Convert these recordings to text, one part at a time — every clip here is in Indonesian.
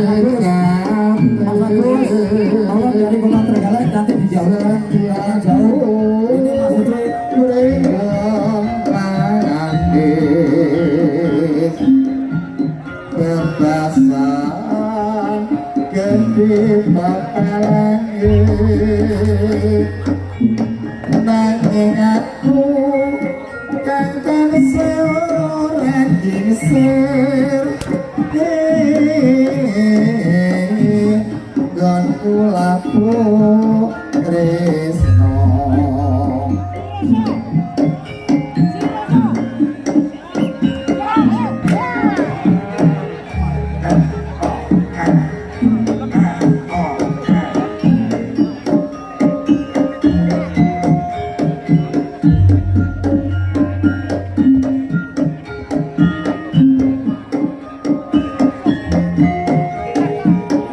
Mas Agus, tolong dari Kota Trenggalek nanti dijauhkan jauh. Ini Mas Uci. Kebasan gede bakalangi nanging aku kang tansah ora dingsir gon kulaku Krisna.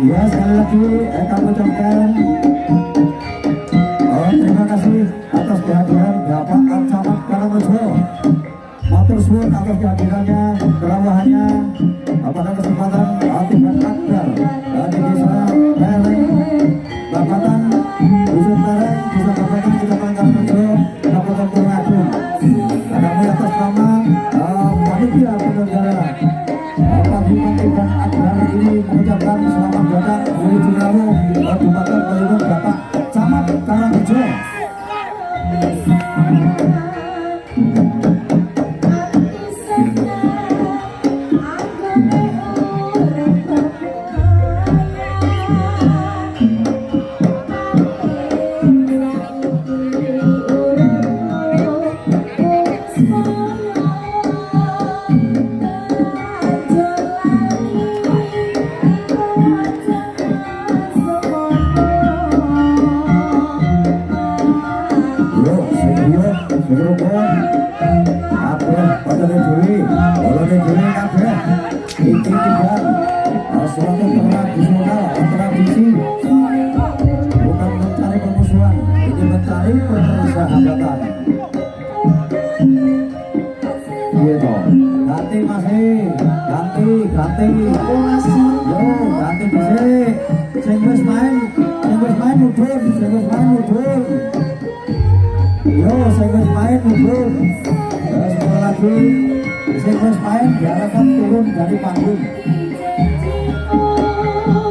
Ya sekali lagi kami ucapkan terima kasih atas kehadiran Bapak Camat Karangrejo. Matur suwun atas kehadirannya, kerawahannya. Pada kesempatan Atibat Akbar dari Desa Lereng, Bapatan Dusun Lereng, Desa Bapatan Kecamatan Karangrejo, Kabupaten Tulungagung. Kami atas nama panitia penyelenggara Atibat Akbar ini mengucapkan selamat datang menuju Lawu, Kabupaten Tulungagung, Bapak Camat Karangrejo. Suatu tradisional tradisi bukan mencari permusuhan, ini mencari persahabatan. Gitu. Ganti masih, ganti. Yo, ganti bisik. Sing wis main mudhun, Yo, sing wis main mudhun. Terus sekali lagi, sing wis main diharapkan turun dari panggung.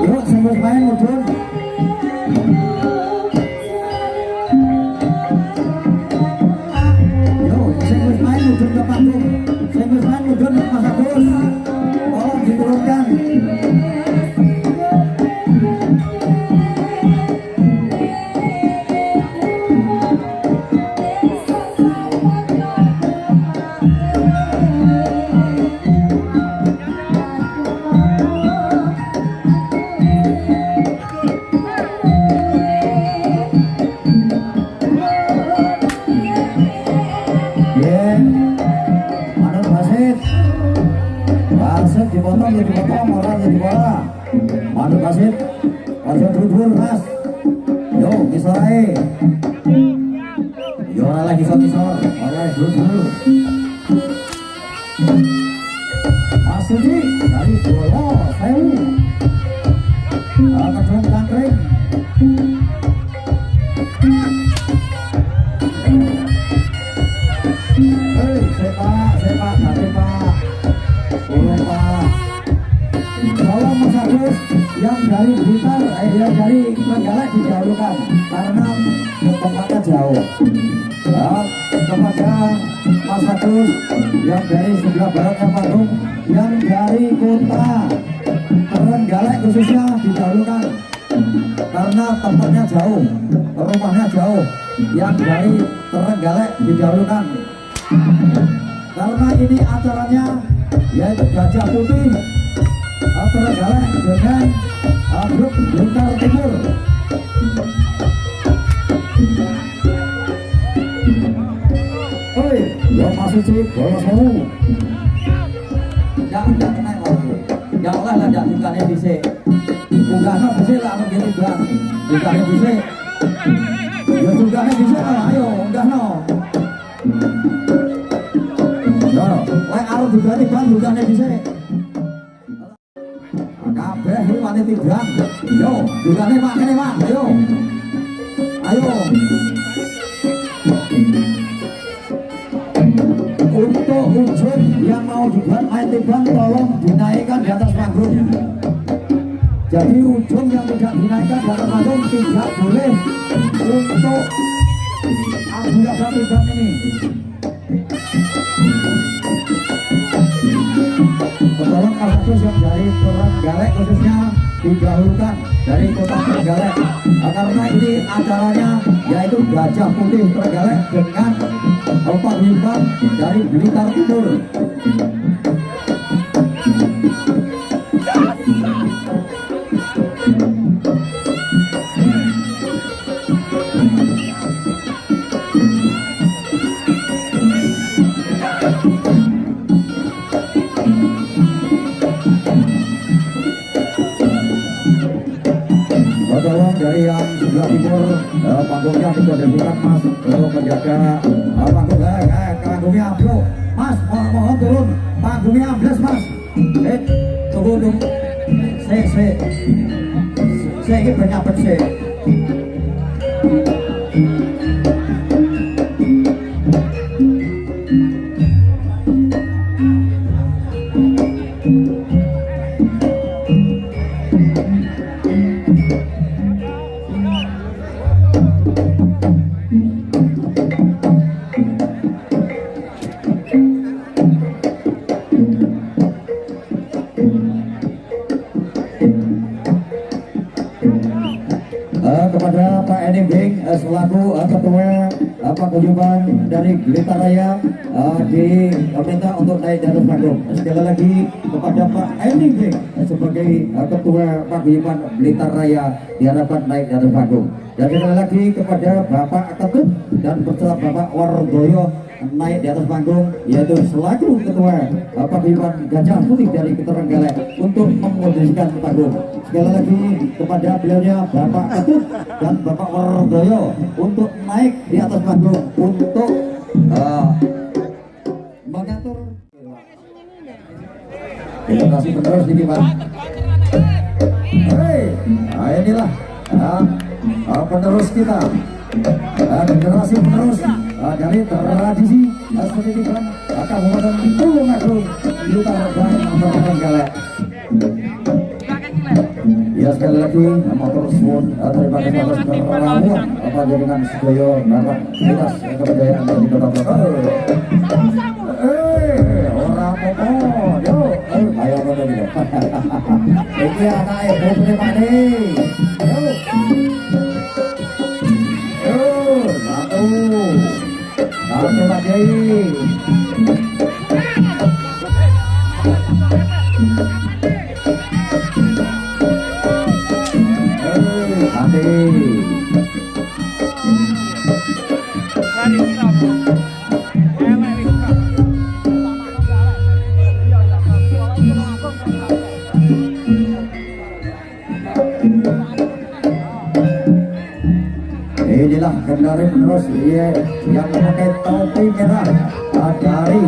Yuk, sing wis main mudhun. Yo, sing wis main mudhun ke panggung. Sing wis main mudhun Mas Agus. Tolong diturunkan. Dipotong, orang jadi bola. Madu kasit, ojo dudul mas. Yo, kisor ae. Yo, oleh kisor, oleh dudul. Mas Sudi, dari bola, sewu. Kedung kangkring. Hei, sepak, nanti pak. Tolong pak. Tolong Mas Agus yang dari Blitar, yang dari Trenggalek didahulukan karena tempatnya jauh. Ya, kepada Mas Agus yang dari sebelah baratnya Bandung, yang dari kota Trenggalek khususnya didahulukan karena tempatnya jauh, rumahnya jauh. Yang dari Trenggalek didahulukan karena ini acaranya yaitu Gajah Putih Trenggalek dengan grup Blitar Timur. Oi, yo masuk cik, bolos sewu. Jangan kena waktu. Ya Allah lah jangan bukannya bisa. Bukannya bisa lah anu gini bang. Bukannya bisa. Ya bukannya bisa lah, ayo enggak no. Yo, lain arus juga nih bang, bukannya bisa. kabeh wani tibrang. Yo, jurane Pak kene Pak. Ayo. Ayo. Untuk ujung yang mau dibuat main tibrang tolong dinaikkan di atas panggung. Jadi ujung yang tidak dinaikkan di atas panggung tidak boleh untuk abu-abu tibrang ini. Tolong kasus yang dari Trenggalek khususnya didahulukan dari kota Trenggalek karena ini acaranya yaitu Gajah Putih Trenggalek dengan Pak Himban dari Blitar Timur. Tolong dari yang sebelah timur panggungnya dikoordinasikan Mas untuk menjaga panggungnya bro. Mas mohon turun panggungnya ambles Mas. Tunggu saya ini banyak bersih. Kepada Pak Edi Bing selaku ketua paguyuban dari Blitar Raya diminta untuk naik di atas panggung. Sekali lagi kepada Pak Edi Bing sebagai ketua paguyuban Blitar Raya diharapkan naik di atas panggung. Dan sekali lagi kepada Bapak Ketut dan beserta Bapak Wardoyo naik di atas panggung yaitu selaku ketua paguyuban Gajah Putih dari Trenggalek untuk memondisikan panggung. Sekali lagi kepada beliaunya Bapak Ketut dan Bapak Wardoyo untuk naik di atas panggung untuk mengatur. Terima kasih penerus ini Pak. Hei, nah inilah penerus kita, generasi penerus dari tradisi pendidikan Kabupaten Tulungagung Blitar dan Trenggalek. Ya sekali lagi motor suwun terima kasih atas kerawuan dengan sedoyo bapak kita kebudayaan dari Kota Blitar. Orang apa yo ayo ngono iki. Iki anake bosne Pak Ne. Satu Pak Kiai. Inilah kendaraan penerus yang memakai topi merah dari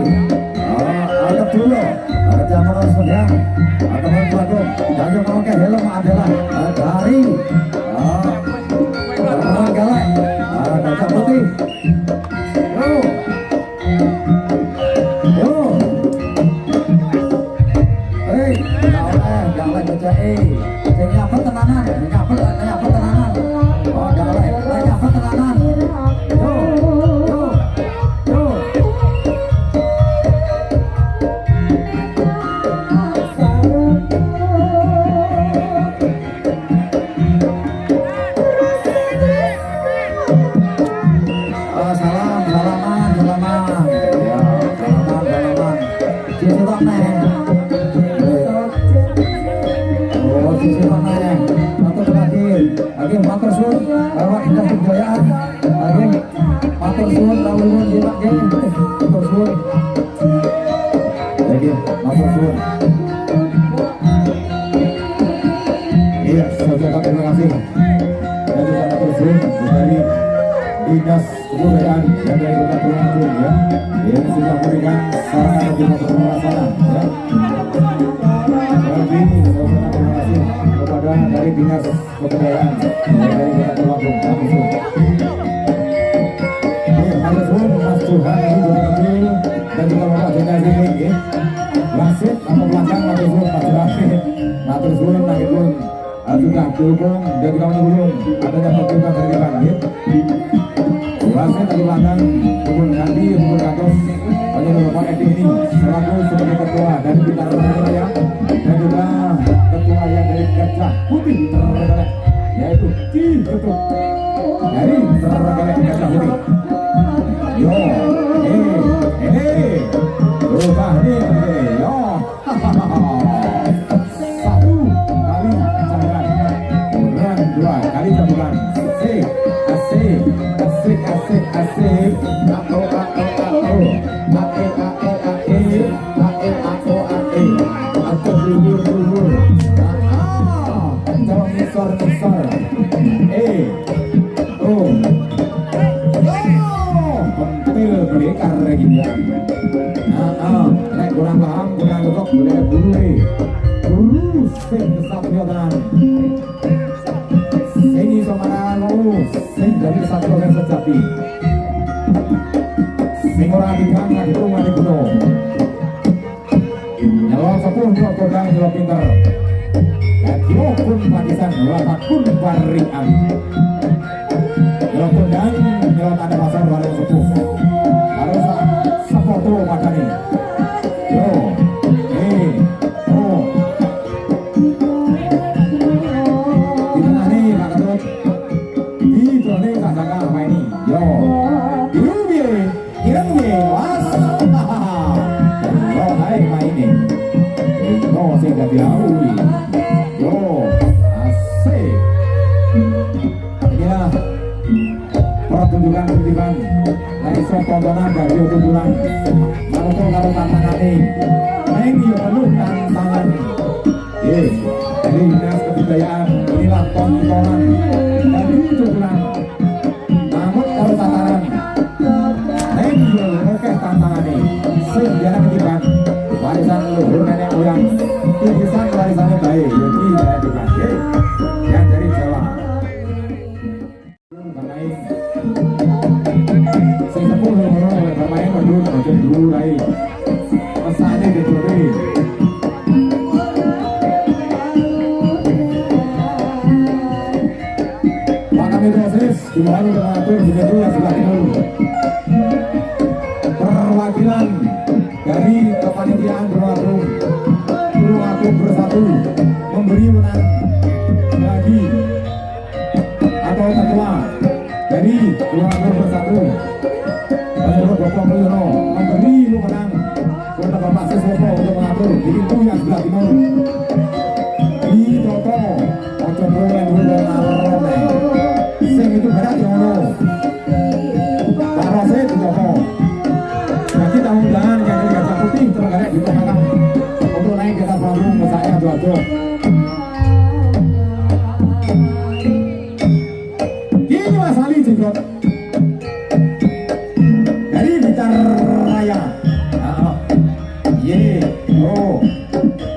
Ketulo, Kecamatan Sendang, Kabupaten Bandung, dan yang memakai helm adalah dari Trenggalek, Gajah Putih. Yo, galak baca sing nyapa tenanan, nyapa tenanan. Oh, galak nyapa tenanan. Yo. Matur suwun Bapak Indah Kebudayaan matur suwun rawuhun jimat matur suwun matur suwun. Iya saudara terima kasih dan juga matur suwun dari Dinas Kebudayaan yang dari Kota Tulungagung ya yang sudah memberikan sarana dan juga permasalahan ya. Lagi saudara terima kasih. dari dinas kebudayaan dari Kota Tulungagung langsung. Matur suwun Mas Johan Ibu Kecil dan juga Bapak Dinas ini wasit atau belakang matur suwun Pak Johan. Matur suwun nangipun sudah dukung dan juga mendukung adanya pertunjukan dari depan gitu. Wasit atau belakang dukung ganti dukung katos hanya Bapak Edi ini selaku sebagai ketua dari Blitar Raya dan juga ketua yang dari Gajah Putih Blitar Raya yaitu Ki Ketut dari Blitar Raya Gajah Putih. Yo, berubah nih, yo, satu kali campuran, kemudian dua kali campuran, asik, asik, asik, asik, asik, aku, dulur, misor, pentil berdekar gitu ya. Nek kurang paham, kurang cocok, boleh guru sing kesatria tenan. Sing iso marang sing dari kesatria sejati. Sing ora digang ngadu mari kuno. Nyalon sepuh kok kodang nyalon pinter. Kadyo pun patisan lakakun parian. Nyalon kodang nyalon ada pasar baru sepuh. Harus sefoto padane. Yo, di tengah nih Pak Ketut. Di tengah tak sangka apa ini. Yo, ireng ye, was. Yo, hai main ini. Yo, sing gak diaui. Yo, asik. Inilah pertunjukan dari tontonan dari tuntunan. Kalau tantangan ini penuh tantangan. Dari dinas kebudayaan inilah tontonan dari tuntunan. Namun kalau tantangan ini oke tantangan ini. Sejarah ketiban warisan leluhur nenek moyang. Tulisan warisannya baik. Jadi saya bukan yang dari Jawa. Sing sepuh ngono bermain berdua ojo dulu rai. Pesane gedhe. Pak kami proses dimana mengatur di kedua sebelah timur. Perwakilan dari kepanitiaan Tulungagung Bersatu memberi menang bagi atau ketua dari Tulungagung Bersatu. Bapak Mulyono memberi menang kepada Bapak Siswopo untuk mengatur di pintu yang sebelah timur. Di Toto, ojo prolen dulu ngarone. Sing itu berat ya ono. Pak Rose di Toto. Bagi tamu-tamu yang dari Gajah Putih terenggalek di belakang untuk naik ke atas panggung ke saya adu-adu. Kini Mas Ali Jenggot.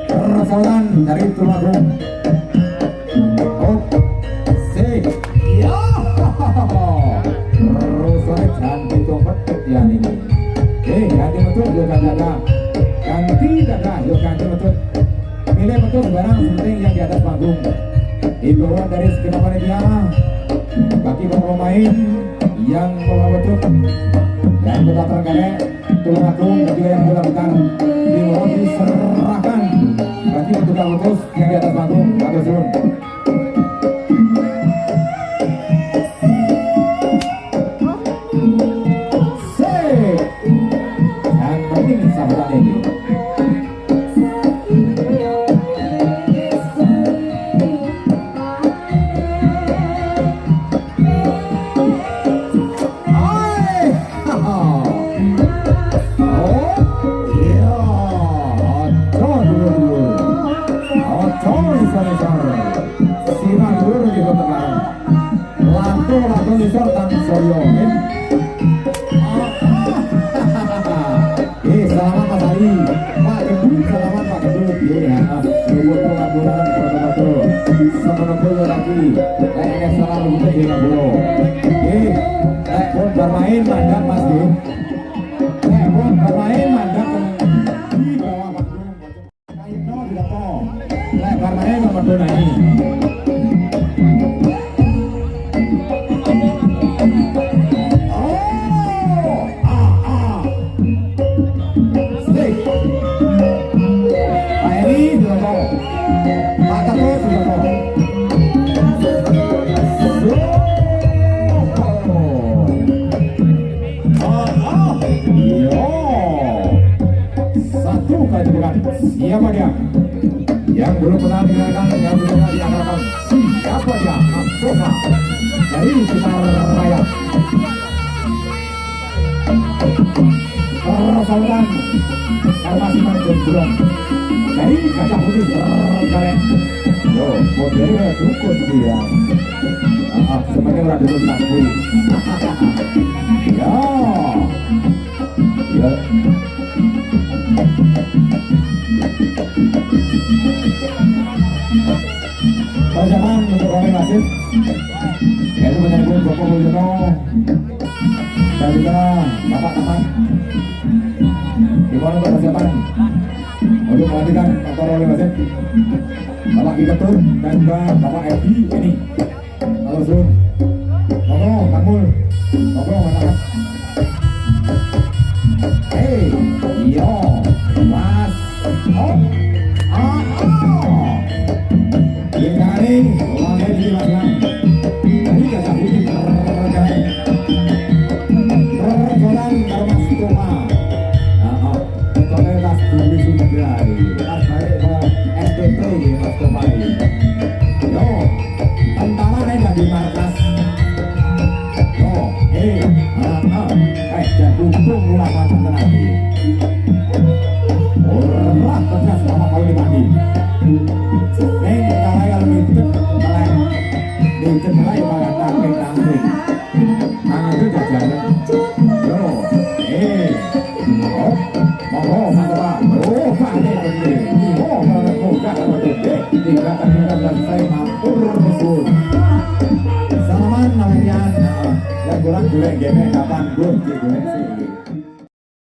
Persoalan dari Tulungagung. Sik. Ya. Rusone ganti dompet ya ini. Ganti metut yo jaga. Ganti jaga yo ganti metut. Pilih metut barang penting yang di atas panggung. Himbauan dari segenap panitia bagi pemain yang membawa metut dan kota Trenggalek Tulungagung dan juga yang bola bekal dimohon diserahkan bagi petugas khusus yang di atas panggung. Matur suwun. Sik. Yang penting sambutan ini. Lato nisor tan soyo. Selamat Mas Ali. Pak Gendut, selamat Pak Gendut. Iya, buat pelaburan foto-foto. Semono bola lagi. Ini serangan begitu dia bola. Pun bermain mandap Mas Di. Pun bermain mandap di bawah Bandung. Kaino dilapo. Bermain nomor 2 ini. Siapa dia? Yang belum pernah dikenalkan, yang belum pernah dianggarkan. Siapa dia? Astrofa dari sekitar Raya. Persahabatan karena Siman Jombrong dari Gajah Putih tergaret. Yo, modelnya dukun dia. Sebenarnya udah dukun takui. Ya, ya. Persiapan untuk Romi Masif yaitu menyambut Joko Mulyono dan juga Bapak Taman. Gimana untuk persiapan untuk melanjutkan Bapak Romi Masif, Bapak Giketur dan juga Bapak Edi ini. Halo Sun, Monggo Kangmul, Monggo mantap. Hei, iyo, Mas, Lingkaring, orang di mana? Dari Gajah Putih tergaret. Pergolan Karmas Toma. Komunitas Bumi Sumedari. Mas balik ke STT Mas Toma ini. Yo, tentara yang di markas. Yo, dan untung ulama tenang. Orang tegas sama kau di mandi. Neng kalau yang itu kalian diucap mulai makan tapi langsung tangan itu jalan. Yo, mau apa? Oh, pakai begini. Oh, kalau buka apa tu? Tingkatan dan saya matur betul. Salaman namanya. Yang kurang guleng game kapan gue sih?